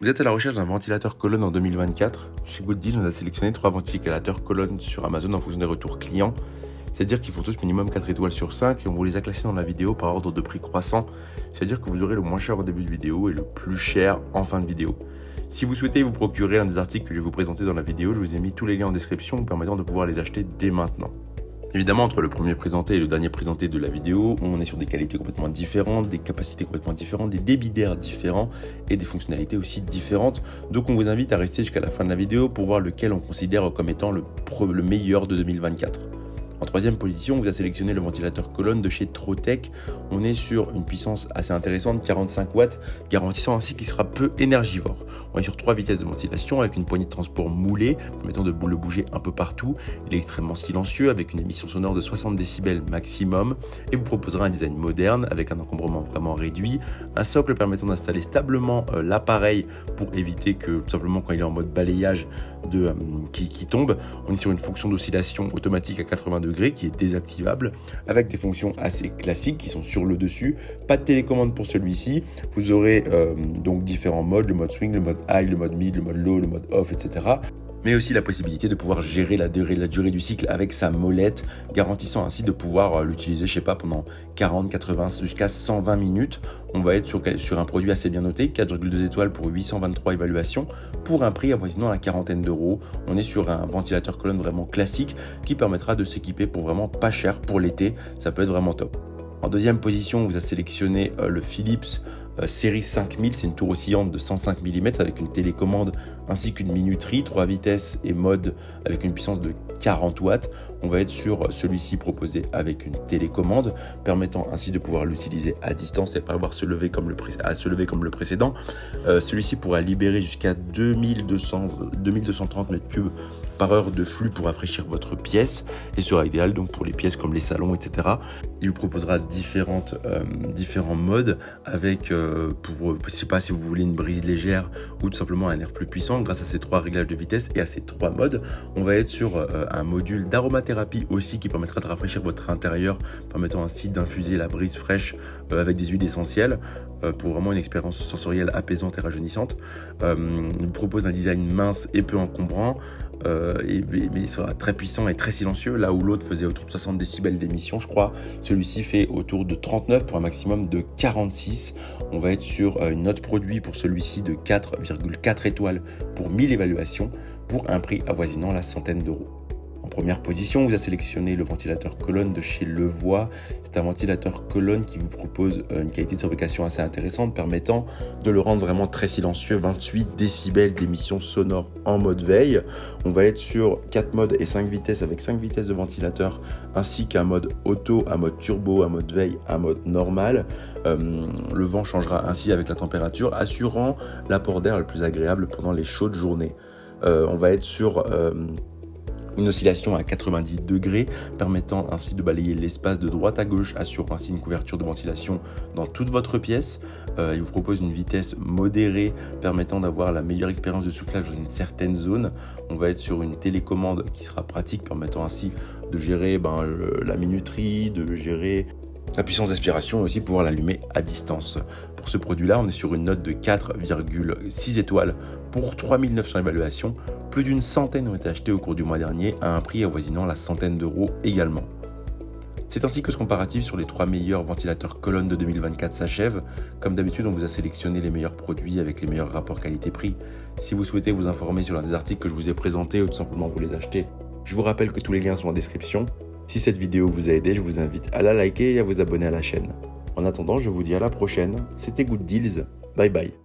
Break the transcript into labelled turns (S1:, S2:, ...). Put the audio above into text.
S1: Vous êtes à la recherche d'un ventilateur colonne en 2024. Chez Gooddeals, on a sélectionné 3 ventilateurs colonne sur Amazon en fonction des retours clients. C'est-à-dire qu'ils font tous minimum 4 étoiles sur 5 et on vous les a classés dans la vidéo par ordre de prix croissant. C'est-à-dire que vous aurez le moins cher au début de vidéo et le plus cher en fin de vidéo. Si vous souhaitez vous procurer l'un des articles que je vais vous présenter dans la vidéo, je vous ai mis tous les liens en description vous permettant de pouvoir les acheter dès maintenant. Évidemment, entre le premier présenté et le dernier présenté de la vidéo, on est sur des qualités complètement différentes, des capacités complètement différentes, des débits d'air différents et des fonctionnalités aussi différentes. Donc on vous invite à rester jusqu'à la fin de la vidéo pour voir lequel on considère comme étant le meilleur de 2024. En troisième position, on vous a sélectionné le ventilateur colonne de chez Trotec. On est sur une puissance assez intéressante, 45 watts, garantissant ainsi qu'il sera peu énergivore. On est sur 3 vitesses de ventilation avec une poignée de transport moulée, permettant de le bouger un peu partout. Il est extrêmement silencieux avec une émission sonore de 60 décibels maximum et vous proposera un design moderne avec un encombrement vraiment réduit, un socle permettant d'installer stablement l'appareil pour éviter que tout simplement quand il est en mode balayage qui tombe. On est sur une fonction d'oscillation automatique à 80 degrés qui est désactivable avec des fonctions assez classiques qui sont sur le dessus. Pas de télécommande pour celui-ci. Vous aurez donc différents modes, le mode swing, le mode high, le mode mid, le mode low, le mode off, etc. Mais aussi la possibilité de pouvoir gérer la durée du cycle avec sa molette, garantissant ainsi de pouvoir l'utiliser, je sais pas, pendant 40, 80, jusqu'à 120 minutes. On va être sur un produit assez bien noté, 4,2 étoiles pour 823 évaluations, pour un prix avoisinant la quarantaine d'euros. On est sur un ventilateur colonne vraiment classique qui permettra de s'équiper pour vraiment pas cher pour l'été. Ça peut être vraiment top. En deuxième position, on vous a sélectionné le Philips série 5000, c'est une tour oscillante de 105 mm avec une télécommande ainsi qu'une minuterie, 3 vitesses et mode avec une puissance de 40 watts. On va être sur celui-ci proposé avec une télécommande permettant ainsi de pouvoir l'utiliser à distance et pas avoir à se lever comme le précédent. Celui-ci pourra libérer jusqu'à 2230 m3 par heure de flux pour rafraîchir votre pièce et sera idéal donc pour les pièces comme les salons, etc. Il vous proposera différents modes avec je sais pas si vous voulez une brise légère ou tout simplement un air plus puissant. Grâce à ces 3 réglages de vitesse et à ces 3 modes, on va être sur un module d'aromathérapie aussi qui permettra de rafraîchir votre intérieur, permettant ainsi d'infuser la brise fraîche avec des huiles essentielles pour vraiment une expérience sensorielle apaisante et rajeunissante. Il vous propose un design mince et peu encombrant, mais il sera très puissant et très silencieux, là où l'autre faisait autour de 60 décibels d'émission, je crois. Celui-ci fait autour de 39 pour un maximum de 46. On va être sur une note produit pour celui-ci de 4,4 étoiles pour 1000 évaluations pour un prix avoisinant la centaine d'euros. En première position, on vous a sélectionné le ventilateur colonne de chez Levoix. C'est un ventilateur colonne qui vous propose une qualité de fabrication assez intéressante, permettant de le rendre vraiment très silencieux, 28 décibels d'émission sonore en mode veille. On va être sur 4 modes et 5 vitesses avec 5 vitesses de ventilateur, ainsi qu'un mode auto, un mode turbo, un mode veille, un mode normal. Le vent changera ainsi avec la température, assurant l'apport d'air le plus agréable pendant les chaudes journées. On va être sur une oscillation à 90 degrés, permettant ainsi de balayer l'espace de droite à gauche, assurant ainsi une couverture de ventilation dans toute votre pièce. Il vous propose une vitesse modérée, permettant d'avoir la meilleure expérience de soufflage dans une certaine zone. On va être sur une télécommande qui sera pratique, permettant ainsi de gérer la minuterie, de gérer la puissance d'aspiration et aussi pouvoir l'allumer à distance. Pour ce produit-là, on est sur une note de 4,6 étoiles pour 3900 évaluations. Plus d'une centaine ont été achetées au cours du mois dernier à un prix avoisinant la centaine d'euros également. C'est ainsi que ce comparatif sur les 3 meilleurs ventilateurs colonne de 2024 s'achève. Comme d'habitude, on vous a sélectionné les meilleurs produits avec les meilleurs rapports qualité-prix. Si vous souhaitez vous informer sur l'un des articles que je vous ai présentés ou tout simplement vous les acheter, je vous rappelle que tous les liens sont en description. Si cette vidéo vous a aidé, je vous invite à la liker et à vous abonner à la chaîne. En attendant, je vous dis à la prochaine. C'était Gooddeals. Bye bye.